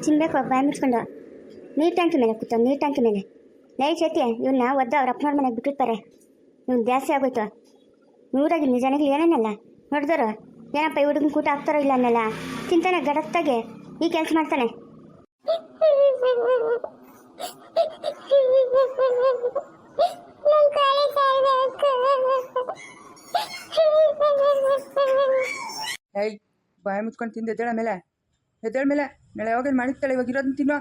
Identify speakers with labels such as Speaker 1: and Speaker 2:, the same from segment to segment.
Speaker 1: ತಿನ್ಬೇಕು ಬಾಯಿ ಮುಚ್ಕೊಂಡು. ನೀರು ಟ್ಯಾಂಕಿ ಮೇಲೆ ಕೂತ, ನೀರು ಟ್ಯಾಂಕಿ ಮೇಲೆ. ನೈಟ್ ಐತಿ ಇವನ್ನ ಒದ್ದು ಅವ್ರ ಅಪ್ಪನವ್ರ ಮನೆಗೆ ಬಿಟ್ಟಿರ್ತಾರೆ. ಇವ್ನು ಜಾಸ್ತಿ ಆಗೋಯ್ತು. ನೂರಾಗಿ ಜನಗಳು ಏನೇನಲ್ಲ ನೋಡಿದವರು ಏನಪ್ಪ ಈ ಹುಡುಗನ ಕೂಟ ಹಾಕ್ತಾರೋ ಇಲ್ಲ ಅನ್ನಲ್ಲ. ತಿಂತಾನೆ ಗಡತ್ತಾಗೆ ಈ ಕೆಲಸ ಮಾಡ್ತಾನೆ.
Speaker 2: ಏಯ್ ಬಾಯಿ ಮುಚ್ಕೊಂಡು ತಿಂದು ಎದ್ದೇಳ ಮೇಲೆ ನಾಳೆ ಯಾವಾಗ ಮಾಡಿರ್ತಾಳೆ, ಇವಾಗ ಇರೋದನ್ನ ತಿನ್ನೋ.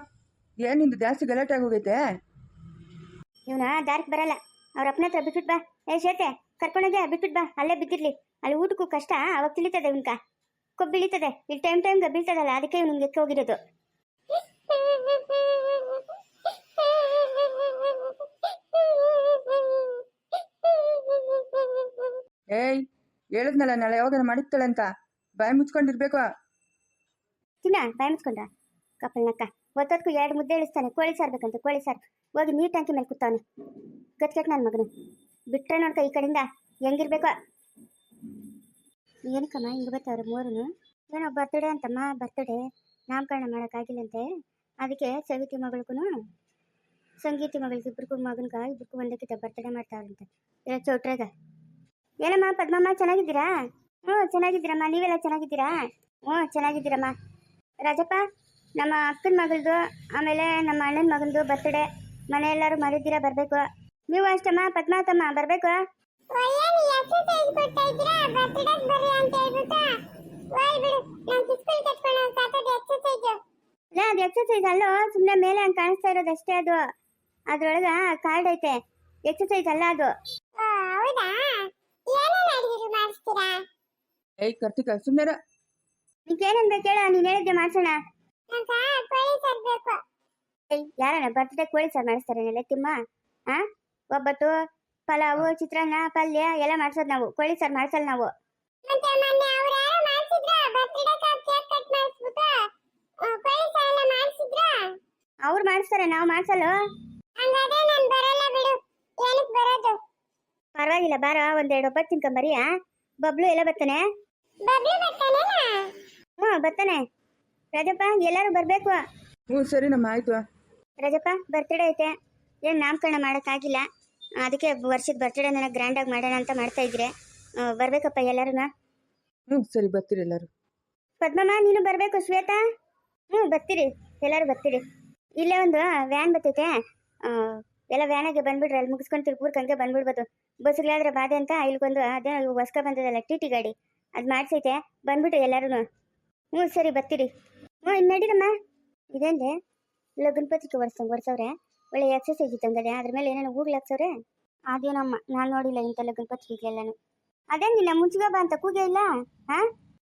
Speaker 2: ಏನು ನಿಂದು ಜಾಸ್ತಿ ಗಲಾಟೆ ಆಗೋಗೈತೆ.
Speaker 1: ಇವನ ದಾರಿಗೆ ಬರಲ್ಲ, ಅವ್ರ ಅಪ್ಪನ ಹತ್ರ ಬಿಟ್ಬಿಟ್ ಬಾ. ಶೇತೆ ಕರ್ಕೊಂಡೋಗಿ ಬಿಟ್ಬಿಟ್ ಬಾ, ಅಲ್ಲೇ ಬಿದ್ದಿರ್ಲಿ. ಅಲ್ಲಿ ಊಟಕ್ಕೂ ಕಷ್ಟ, ಅವಾಗ ತಿಳಿತದೆ ಇವನ್ಕ. ಕೊಬ್ಬು ಬೀಳಿತದೆ, ಇಲ್ಲಿ ಟೈಮ್ಗೆ ಬೀಳ್ತದಲ್ಲ, ಅದಕ್ಕೆ ಇವ್ನಿಗೆ ಎಕ್ಕೆ ಹೋಗಿರೋದು.
Speaker 2: ಏಯ್ ಹೇಳಿದ್ನಲ್ಲ ನಾಳೆ ಯಾವಾಗ ಮಾಡಿರ್ತಾಳೆ ಅಂತ, ಬಾಯಿ ಮುಚ್ಕೊಂಡಿರ್ಬೇಕು.
Speaker 1: ತಿನ್ನ ಬಾಯಿ ಮುಚ್ಕೊಂಡ ಕಪ್ಪಲ್ನಕ್ಕ. ಒತ್ತೊತ್ಕು 2 ಮುದ್ದೆ ಇಳಿಸ್ತಾನೆ. ಕೋಳಿ ಸಾರು ಬೇಕಂತ, ಕೋಳಿ ಸಾರು. ಹೋಗಿ ನೀರು ಟ್ಯಾಂಕಿ ಮೇಲೆ ಕೂತವನೆ ಗಟ್ಗೆಟ್ ನನ್ನ ಮಗನು. ಬಿಟ್ರೆ ನೋಡ್ಕ ಈ ಕಡೆಯಿಂದ ಹೆಂಗಿರ್ಬೇಕು. ಏನಕ್ಕಮ್ಮ ಹಿಂಗೆ ಬರ್ತಾವ್ರೆ ಮೂರೂ? ಏನೋ ಬರ್ತಡೇ ಅಂತಮ್ಮ, ಬರ್ತಡೇ ನಾಮಕರಣ ಮಾಡೋಕ್ಕಾಗಿಲ್ಲಂತೆ. ಅದಕ್ಕೆ ಸವಿತಿ ಮಗಳಿಗೂ ಸಂಗೀತಿ ಮಗಳಿಗೆ ಇಬ್ಬರಿಗೂ ಇಬ್ಬರಿಗೂ ಒಂದಕ್ಕಿಂತ ಬರ್ತಡೇ ಮಾಡ್ತಾವ್ರಂತೆ ಚೌಟ್ರಾಗ. ಏನಮ್ಮ ಪದ್ಮಮ್ಮ ಚೆನ್ನಾಗಿದ್ದೀರಾ? ಹ್ಞೂ ಚೆನ್ನಾಗಿದ್ದೀರಮ್ಮ, ನೀವೆಲ್ಲ ಚೆನ್ನಾಗಿದ್ದೀರಾ? ಹ್ಞೂ ಚೆನ್ನಾಗಿದ್ದೀರಮ್ಮ. ರಾಜಪ್ಪ, ನಮ್ಮ ಅಕ್ಕನ ಮಗಳದು ಆಮೇಲೆ ನಮ್ಮ ಅಣ್ಣನ ಮಗಂದು ಬರ್ತಡೇ ಮನೆಯೆಲ್ಲರೂ ಮಾಡಿದ್ದೀರಾ, ಬರಬೇಕು. ನೀವು ಅಷ್ಟಮ್ಮ ಪದ್ಮಾವತಮ್ಮ ಬರಬೇಕು. ಅದು ಎಕ್ಸಸೈಸ್ ಅಲ್ಲೋ, ಸುಮ್ಮನೆ ಮೇಲೆ ಹಂಗೆ ಕಾಣಿಸ್ತಾ ಇರೋದು ಅಷ್ಟೇ. ಅದು ಅದ್ರೊಳಗ ಕಾರ್ಡ್ ಐತೆ, ಎಕ್ಸಸೈಸ್ ಅಲ್ಲ ಅದು.
Speaker 2: ಏಯ್ ಕಾರ್ತಿಕ ಸುಮ್ಮನೆ
Speaker 1: ನೀನೇನ್ ಬೇಕು ಹೇಳ, ನೀನ್ ಹೇಳಿದ್ದೆ ಮಾಡ್ಸೋಣ. ಯಾರಣ್ಣ ಬರ್ತಡೇ ಕೋಳಿ ಸಾರು ಮಾಡಿಸ್ತಾರೇನಲ್ಲ ತಿಮ್ಮ? ಒಬ್ಬಟ್ಟು ಪಲಾವು ಚಿತ್ರಾನ್ನ ಪಲ್ಯ ಎಲ್ಲ ಮಾಡ್ಸೋದು ನಾವು, ಕೋಳಿ ಸಾರು ಮಾಡ್ಸಲ್ಲ ನಾವು. ಅವ್ರು ಮಾಡಿಸ್ತಾರೆ, ನಾವು ಮಾಡ್ಸಲ್ಲ. ಪರವಾಗಿಲ್ಲ ಬಾರ, 1-2 ಒಬ್ಬಟ್ಟು ತಿನ್ಕೊಂಬರಿ. ಬಬ್ಲು ಎಲ್ಲ ಬರ್ತಾನೆ? ಹ್ಞೂ ಬರ್ತಾನೆ. ರಾಜಪ್ಪ ಎಲ್ಲರೂ ಬರಬೇಕು.
Speaker 2: ಹ್ಞೂ ಸರಿ ನಮ್ಮ ಆಯ್ತು.
Speaker 1: ರಾಜಪ್ಪ ಬರ್ತಡೇ ಐತೆ, ಏನು ನಾಮಕರಣ ಮಾಡೋಕ್ಕಾಗಿಲ್ಲ, ಅದಕ್ಕೆ ವರ್ಷದ ಬರ್ತಡೇ ನನಗೆ ಗ್ರ್ಯಾಂಡಾಗಿ ಮಾಡೋಣ ಅಂತ ಮಾಡ್ತಾ ಇದ್ರೆ ಬರಬೇಕಪ್ಪ ಎಲ್ಲರೂ.
Speaker 2: ಹ್ಞೂ ಸರಿ ಬರ್ತೀರಿ ಎಲ್ಲರೂ.
Speaker 1: ಪದ್ಮಮ್ಮ ನೀನು ಬರಬೇಕು. ಶ್ವೇತಾ ಹ್ಞೂ ಬರ್ತೀರಿ, ಎಲ್ಲರೂ ಬರ್ತೀರಿ. ಇಲ್ಲೇ ಒಂದು ವ್ಯಾನ್ ಬರ್ತೈತೆ, ಎಲ್ಲ ವ್ಯಾನಾಗೆ ಬಂದ್ಬಿಡ್ರಿ. ಅಲ್ಲಿ ಮುಗಿಸ್ಕೊಂಡು ತಿರ್ಪೂರ್ಗೆ ಹಂಗೆ ಬಂದ್ಬಿಡ್ಬೋದು. ಬಸ್ಗಳಾದ್ರೆ ಬಾಧೆ ಅಂತ ಇಲ್ಲಿಗೊಂದು ಅದೇ ಹೊಸ್ಕ ಬಂದದಲ್ಲ ಟಿ ಗಾಡಿ, ಅದು ಮಾಡಿಸೈತೆ, ಬಂದ್ಬಿಟ್ಟು ಎಲ್ಲರೂ. ಹ್ಞೂ ಸರಿ ಬರ್ತೀರಿ. ಹ್ಞೂ ಇನ್ನು ನಡೀರಮ್ಮ. ಇದೇಂದೆ ಲಗ್ನ ಪತ್ರಿಕೆ ಒಡ್ಸವ್ರೆ, ಒಳ್ಳೆ ಎಕ್ಸಸೈಸ್ ಇತ್ತಂದರೆ ಅದ್ರ ಮೇಲೆ ಏನೇನು ಹೂಗ್ಲು ಹಾಕ್ಸವ್ರೆ. ಅದೇನಮ್ಮ ನಾನು ನೋಡಿಲ್ಲ ಇಂಥ ಲಗ್ನ ಪತ್ರಿಕೆಗೆಲ್ಲನು. ಅದೇ ನಿನ್ನ ಮುಂಚೆಗ ಅಂತ ಕೂಗೇ ಇಲ್ಲ.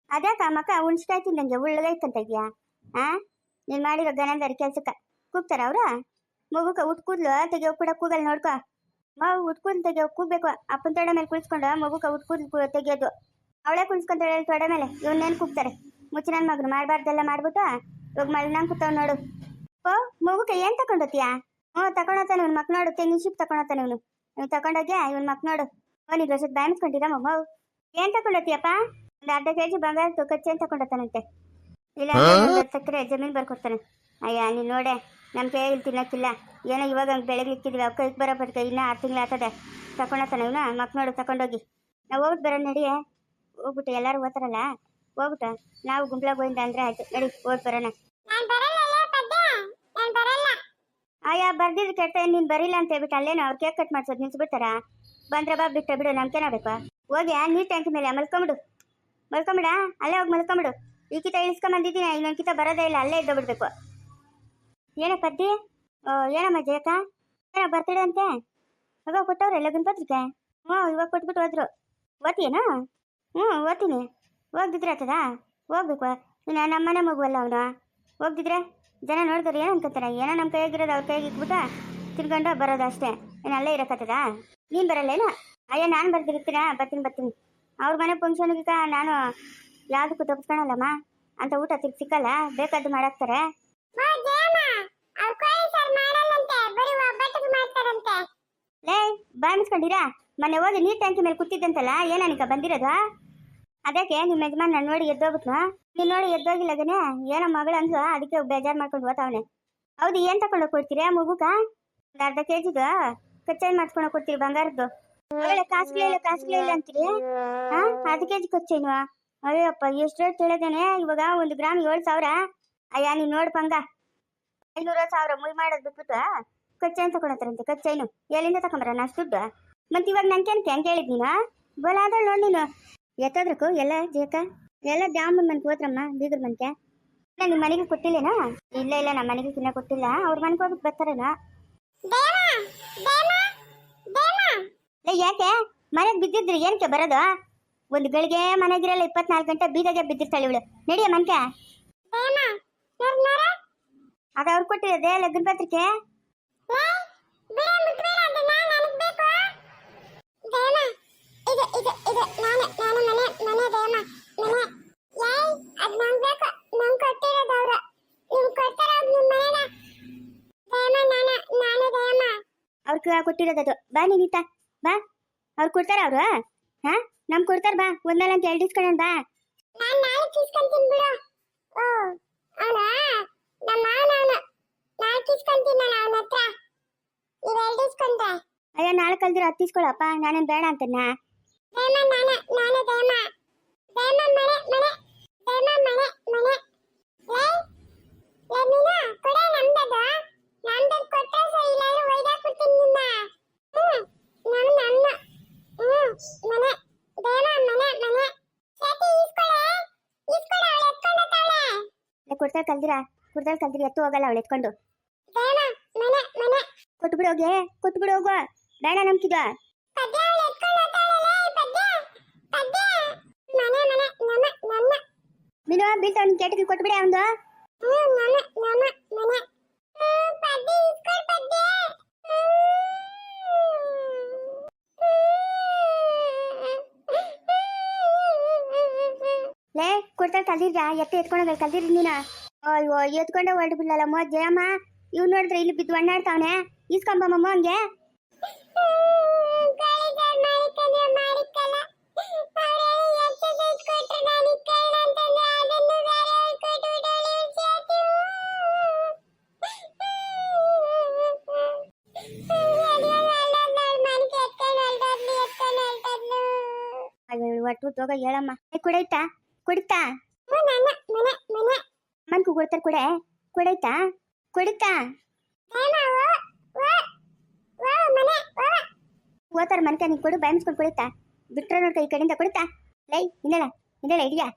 Speaker 1: ಅದ್ಯಾಕ ಮಕ್ಕ ಹುಣ್ಸ್ಕಾಯ್ ತಿಂದಂಗೆ ಉಳ್ಳಗೈತಂತ ಇದೆಯಾ? ನೀನು ಮಾಡಿರೋ ಗನಂದರಿ ಕೆಲ್ಸಕ್ಕೆ ಕೂಗ್ತಾರ ಅವ್ರ? ಮಗುಕ ಕೂದ್ಲು ತೆಗಿಯೋ ಕೂಡ ಕೂಗಲ್ ನೋಡ್ಕೊ. ಮಗು ಕೂದ್ಲು ತೆಗಿಯೋ ಕೂಗ್ಬೇಕು. ಅಪ್ಪನ ತೊಡೆ ಮೇಲೆ ಕುಳಿಸ್ಕೊಂಡು ಮಗುಕ ಕೂದ್ಲು ತೆಗಿಯೋದು. ಅವಳೇ ಕುಳಿಸ್ಕೊಂತಾಳೆ ತೊಡೆ ಮೇಲೆ. ಇವನ್ನೇನು ಕೂಗ್ತಾರೆ? ಮುಚ್ಚಿ ನನ್ನ ಮಗನು ಮಾಡಬಾರ್ದೆಲ್ಲ ಮಾಡ್ಬಿಟ್ಟು ಇವಾಗ ಮಳ್ನಂಗೆ ಕೂತಾವ್ ನೋಡು. ಓ ಮಗುಕ ಏನು ತಗೊಂಡೋತಿಯಾ? ತಗೊಂಡೋತಾನೆ ಇವ್ನ ಮಕ್ ನೋಡು. ತೆಂಗಿನ ಶಿಪ್ ತಗೊಂಡೋತಾನೆ ಇವನು. ನೀವು ತಗೊಂಡೋಗ್ಯಾ ಇವನ್ ಮಕ್ ನೋಡು. ನೀನು ವರ್ಷದ ಬ್ಯಾನ್ಸ್ಕೊಂಡಿರ ಮಗು. ಏನು ತಗೊಂಡೋತಿಯಪ್ಪ? ಒಂದು ಅರ್ಧ ಕೆಜಿ ಬಂಗಾರ ಕಚ್ಚಿ ಏನು ತಗೊಂಡೋತಾನಂತೆ. ಇಲ್ಲ ಸಕ್ಕರೆ ಜಮೀನು ಬರ್ಕೊಡ್ತಾನೆ. ಅಯ್ಯ ನೀನು ನೋಡೆ, ನಮ್ಮ ಕೈಯಲ್ಲಿ ತಿನ್ನೋಕ್ಕಿಲ್ಲ. ಏನೋ ಇವಾಗ ಹಂಗೆ ಬೆಳಗ್ಗೆ ಇಕ್ಕಿದ್ವಿ, ಅವ್ ಕೈಗೆ ಬರೋ ಬಡ್ಕ ಇನ್ನೂ 6 ತಿಂಗಳು ಆಗ್ತದೆ. ತಗೊಂಡೋತಾನೆ ಇವನು ಮಕ್ ನೋಡು ತಗೊಂಡೋಗಿ. ನಾವು ಹೋಗ್ಬಿಟ್ಟು ಬರೋ ನಡಿಯೇ. ಹೋಗ್ಬಿಟ್ಟು ಎಲ್ಲರೂ ಓದ್ತಾರಲ್ಲ, ಹೋಗ್ಬಿಟ್ಟು ನಾವು ಗುಂಪ್ಲಾಗ ಹೋಯಿಂದ ಅಂದ್ರೆ ಆಯ್ತು. ನಡಿ ಓದ್ ಬರೋಣ. ಅಯ್ಯ ಬರ್ದಿದ್ದು ಕೆಟ್ಟ, ನೀನು ಬರಿಲ್ಲ ಅಂತ ಹೇಳ್ಬಿಟ್ಟು ಅಲ್ಲೇನೋ ಅವ್ರು ಕೇಕ್ ಕಟ್ ಮಾಡ್ಸೋದು ನಿಲ್ಸ್ಬಿಡ್ತಾರ. ಬಂದ್ರೆ ಬಾ, ಬಿಟ್ಟು ಬಿಡು, ನಮ್ಗೇನಾಗಬೇಕು. ಹೋಗಿ ನೀರು ಟ್ಯಾಂಕಿ ಮೇಲೆ ಮಲ್ಕೊಂಬಿಡು. ಅಲ್ಲೇ ಹೋಗಿ ಮಲ್ಕೊಂಬಿಡು. ಈ ಕಿತ ಇಳಿಸ್ಕೊಂಬಂದಿದ್ದೀನಿ, ಇನ್ನೊಂದು ಕಿತ ಬರೋದೇ ಇಲ್ಲ, ಅಲ್ಲೇ ಇದ್ದೋಗ್ಬಿಡ್ಬೇಕು. ಏನೋ ಪದ್ದಿ? ಏನಮ್ಮ ಜಯಕ, ಏನೋ ಬರ್ತಡೇ ಅಂತೆ? ಇವಾಗ ಕೊಟ್ಟವ್ರೆ ಲಗ್ನ ಪತ್ರಿಕೆ? ಇವಾಗ ಕೊಟ್ಬಿಟ್ಟು ಹೋದ್ರು. ಓದ್ತೀಯೇನೋ? ಓದ್ತೀನಿ. ಹೋಗ್ದಿದ್ರೆ ಆತದ? ಹೋಗ್ಬೇಕು. ಇನ್ನು ನಮ್ಮನೆ ಮಗುವಲ್ಲ ಅವನು. ಹೋಗ್ದಿದ್ರೆ ಜನ ನೋಡಿದ್ರೆ ಏನು ಅನ್ಕೋತಾರೆ? ಏನೋ ನಮ್ಮ ಕೈಯಾಗಿರೋದು ಅವ್ರ ಕೈಗೆ ಇಕ್ಬಿಟ್ಟು ತಿನ್ಕೊಂಡು ಬರೋದು ಅಷ್ಟೇ. ಏನು ಅಲ್ಲೇ ಇರೋಕ್ಕತ್ತದ? ನೀನು ಬರಲ್ಲೇನೋ? ಅಯ್ಯೋ ನಾನು ಬರ್ದಿರ್ತೀನ, ಬರ್ತೀನಿ. ಅವ್ರ ಮನೆ ಫಂಕ್ಷನ್ಗಿಂತ ನಾನು ಯಾವುದಕ್ಕೂ ತಪ್ಪಿಸ್ಕೊಳಲ್ಲಮ್ಮ. ಅಂತ ಊಟ ಸಿಕ್ಕಲ್ಲ, ಬೇಕಾದ್ದು ಮಾಡಾಕ್ತಾರೆ. ಲೇ ಬಾಯಿಸ್ಕೊಂಡಿರಾ? ಮೊನ್ನೆ ಹೋಗಿ ನೀರು ಟ್ಯಾಂಕಿ ಮೇಲೆ ಕೂತಿದ್ದಂತಲ್ಲ, ಏನನಿಕ ಬಂದಿರೋದು? ಅದಕ್ಕೆ ನಿಮ್ಮ ಯಜಮಾನ್ ನಾನು ನೋಡಿ ಎದ್ದೋಗ್ಬಿಟ್ನಾ? ನೀನು ನೋಡಿ ಎದ್ದೋಗಿಲ್ಲಗನೆ ಏನೋ ಮಗಳು ಅಂದ್ಲು, ಅದಕ್ಕೆ ಬೇಜಾರು ಮಾಡ್ಕೊಂಡು ಓದ್ತಾವನೆ. ಹೌದು, ಏನು ತಗೊಂಡೋಗಿ ಕೊಡ್ತೀರಿ ಆ ಮಗುಗ? ಒಂದು ಅರ್ಧ ಕೆಜಿಗ ಕಚ್ಚೈ ಮಾಡಿಸ್ಕೊಂಡು ಕೊಡ್ತೀರಿ ಬಂಗಾರದ್ದು. ಅವಳೆ ಕಾಸುಗಳೇ ಇಲ್ಲ ಅಂತೀರಿ. ಹಾ, ಅರ್ಧ ಕೆಜಿ ಕಚ್ಚೈನು? ಅಯ್ಯಪ್ಪ, ಎಷ್ಟು ರೇಟ್ ತಿಳಿದೇನೆ ಇವಾಗ. 1 ಗ್ರಾಮ್ 7,000. ಅಯ್ಯ ನೀನು ನೋಡಿ ಪಂಗ 500,000 ಮುಯ್ ಮಾಡೋದು ಬಿಟ್ಬಿಟ್ಟು ಕಚ್ಚೈನ್ ತಗೊಂಡಂತೆ. ಕಚ್ಚೈನು ಎಲ್ಲಿಂದ ತಗೊಂಡ್ರ ನಾ ದುಡ್ಡು? ಮತ್ತೆ ಇವಾಗ ನಂಗೆ ಹೆಂಗೆ ಹೇಳಿದ್ ನೀನು? ಬೋಲಾದಳು ನೋಡಿ ನೀನು. ಎತ್ತದ್ರಕ್ಕೂ ಎಲ್ಲ ಜೇಕ ಎಲ್ಲ ದ್ಯಾಮನ್ ಮನ್ಗೆ ಹೋದ್ರಮ್ಮ, ಬೀಗ್ರ ಮನ್ಗೆ. ನಿಮ್ಮ ಮನೆಗೆ ಕೊಟ್ಟಿಲ್ಲೇನಾ? ಇಲ್ಲ ನಮ್ಮ ಮನೆಗೆ ತಿನ್ನ ಕೊಟ್ಟಿಲ್ಲ. ಅವ್ರ ಮನೆಗೆ ಹೋಗ್ಬಿಟ್ಟು ಬರ್ತಾರೇನೋ. ಯಾಕೆ ಮನೆಗೆ ಬಿದ್ದಿದ್ರಿ ಏನಕ್ಕೆ ಬರೋದು? ಒಂದು ಗಳಿಗೆ ಮನೆಗಿರಲ್ಲ, 24 ಗಂಟೆ ಬೀದಿಗೆ ಬಿದ್ದಿರ್ತಾಳೆ ಇವಳು. ನಡಿಯ ಮನ್ಕೆ. ಅದ ಅವ್ರು ಕೊಟ್ಟಿರೋದೇ ಲಗ್ನ ಪತ್ರಿಕೆ. ಅವ್ರ ಕೊಟ್ಟಿರೋದದು. ಬಾ ನೀನಿತ ಬಾ. ಅವ್ರು ಕೊಡ್ತಾರ ಅವ್ರು? ಹಾ, ನಮ್ ಕೊಡ್ತಾರ. ಬಾ ಒಂದಲ್ಲ ಅಂತ 2 ಇಸ್ಕೊಳ್ಳೋಣ. ಬಾ. ಅಯ್ಯ, ನಾಳೆ ಕಲ್ದಿರ 10 ಇಸ್ಕೊಳಪ್ಪ. ನಾನೇನ್ ಬೇಡ ಅಂತನ್ನ. ಕುಡ್ದಾಳ್ ಕಲ್ದಿರಿ ಎತ್ತು ಹೋಗಲ್ಲ ಅವಳು ಎತ್ಕೊಂಡು. ಕೊಟ್ಬಿಡು ಹೋಗು. ಬೇಡ ನಮ್ಕಿದ. ಮೀನು ಬೀಳ್ತಾವ್ ನಿನ್ ಕೇಟಕ್ಕೆ ಕೊಟ್ಬಿಡಿ ಅವನು. ಲೇ ಕೊಡ್ತಾಳೆ ಕಲ್ದಿದ್ಯಾ? ಎತ್ಕೊಂಡೋಗ ಕಲ್ದಿರಿ ನೀನ. ಅಯ್ಯೋ, ಎತ್ಕೊಂಡೆ ಹೊರಟು ಬಿಡ್ಲಮ್ಮ ಜಯಮ್ಮ. ಇವ್ ನೋಡಿದ್ರೆ ಇಲ್ಲಿ ಬಿದ್ದು ಅಣ್ಣಾಡ್ತಾವನೆ. ಇಸ್ಕೊಂಬಮ್ಮ ಹಂಗೆ. ಒಟ್ಟು ತೋಗ ಹೇಳಮ್ಮ. ಕುಡಿತಾ ಮನ್ಕು ಕೊಡ್ತಾರ. ಕುಡಿತಾ ಓತಾರ ಮನ್ಕ. ನೀನ್ ಕೊಡು, ಬಾಯಿ ಮುಚ್ಕೊಂಡು ಕುಡಿತಾ. ಬಿಟ್ರೆ ನೋಡ್ಕ ಈ ಕಡೆಯಿಂದ ಕುಡಿತಾ. ಲೈ ಹಿಂದಳ ಹಿಡಿಯಾ.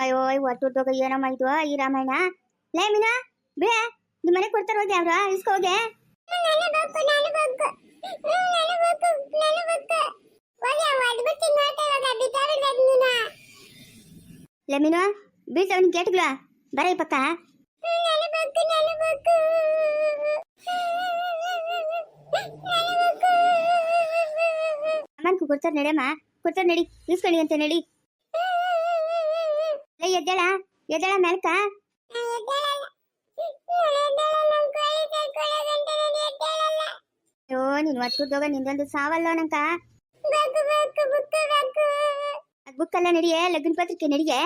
Speaker 1: ಅಯ್ಯೋ, ಒಟ್ಟುದೋಗ ಏನಮ್ಮ ಇದು ಈ ರಾಮಾಯಣ? ಲೇ ಮೀನಾ, ಬಿಡ. ನಿಮ್ಮ ಮನೆಗೆ ಕೊಡ್ತಾರ ಹೋಗಿ. ಅವ್ರ ಇಸ್ಕೊ ಹೋಗಿ. ಲೇ ಮೀನು, ಬೀಳ್ತಾವ ನಿನ್ ಕೇಟ್ಗಳ. ಬರ ಈ ಪಕ್ಕ. ಅಮ್ಮನ್ಕು ಕೊಡ್ತಾರ. ನಡಿಯಮ್ಮ, ಕೊಡ್ತಾರ. ನಡಿ, ಇಸ್ಕೊಳ್ಳಿ ಅಂತ ನಡಿ. ಎದ್ದೇಳ ಮೆಲ್ಕ. ಅಯ್ಯೋ, ನೀನ್ ಒಟ್ಟುದೋಗ ನಿಂದೊಂದು ಸಾವಲ್ಲ ನಂಕ. ಅದ್ ಬುಕ್ ಅಲ್ಲ, ನಡಿಯೇ ಲಗ್ನ ಪತ್ರಿಕೆ ನಡಿಗೆ.